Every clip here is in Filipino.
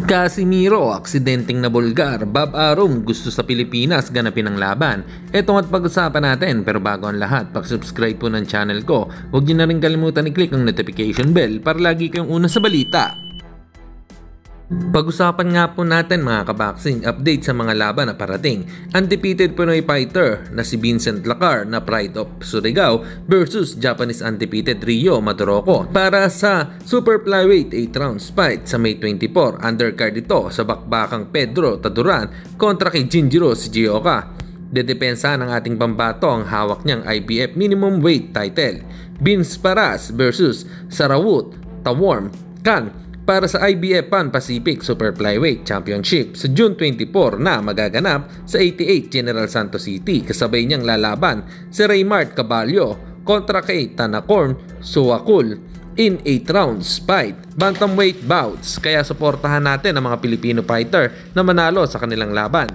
Casimiro, aksidenteng nabulgar. Bob Arum, gusto sa Pilipinas ganapin ang laban. Ito at pag-usapan natin, pero bago ang lahat, pag-subscribe po ng channel ko. Huwag niyo na rin kalimutan i-click ang notification bell para lagi kayong una sa balita. Pag-usapan nga po natin mga kaboxing update sa mga laban na parating. Undefeated Pinoy fighter na si Vincent Lacar na Pride of Surigao versus Japanese undefeated Rio Madoroco para sa Super Flyweight 8 rounds fight sa May 24. Undercard ito sa bakbakang Pedro Taduran kontra kay Jinjiro Shigeoka. Dedepensa ng ating pambato ang hawak niyang IBF minimum weight title. Vince Paras versus Sarawut Taworm Khan para sa IBF Pan Pacific Super Flyweight Championship sa June 24 na magaganap sa 88 General Santos City. Kasabay niyang lalaban si Raymart Caballo kontra kay Tanakorn Suwakul in 8 rounds fight bantamweight bouts, kaya suportahan natin ang mga Pilipino fighter na manalo sa kanilang laban.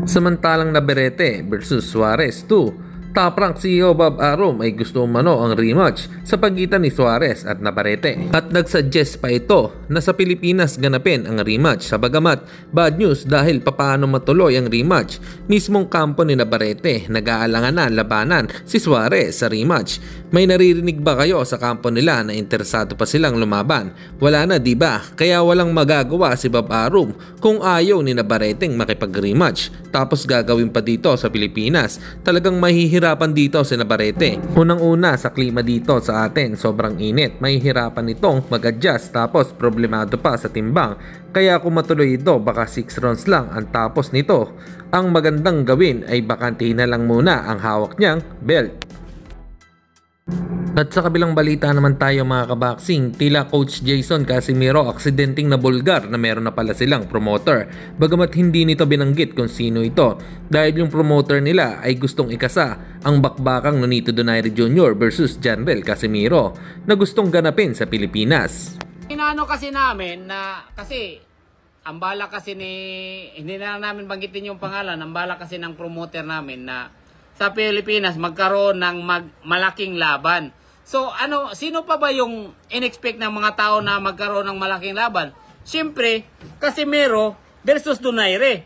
Samantalang Navarrete versus Suarez 2, Top Rank CEO Bob Arum ay gusto umano ang rematch sa pagitan ni Suarez at Navarrete at nagsuggest pa ito na sa Pilipinas ganapin ang rematch. Sa bagamat bad news dahil papaano matuloy ang rematch, mismong kampo ni Navarrete nag-aalangan na labanan si Suarez sa rematch. May naririnig ba kayo sa kampo nila na interesado pa silang lumaban? Wala na, di ba? Kaya walang magagawa si Bob Arum kung ayaw ni Navarrete makipag-rematch. Tapos gagawin pa dito sa Pilipinas. Talagang mahihirapan dito si Navarrete. Unang-una sa klima dito sa atin, sobrang init. Mahihirapan itong mag-adjust, tapos problemado pa sa timbang. Kaya kung matuloy ito, baka 6 rounds lang ang tapos nito. Ang magandang gawin ay bakantihin na lang muna ang hawak niyang belt. At sa kabilang balita naman tayo mga kaboxing, tila Coach Jason Casimiro aksidenteng nabulgar na meron na pala silang promoter. Bagamat hindi nito binanggit kung sino ito, dahil yung promoter nila ay gustong ikasa ang bakbakang Nonito Donaire Jr. versus Janrel Casimiro na gustong ganapin sa Pilipinas. Inano kasi namin na kasi ang bala kasi hindi na namin banggitin yung pangalan, ang bala kasi ng promoter namin na sa Pilipinas magkaroon ng malaking laban. So sino pa ba yung in-expect ng mga tao na magkaroon ng malaking laban? Siyempre, Casimiro versus Donaire.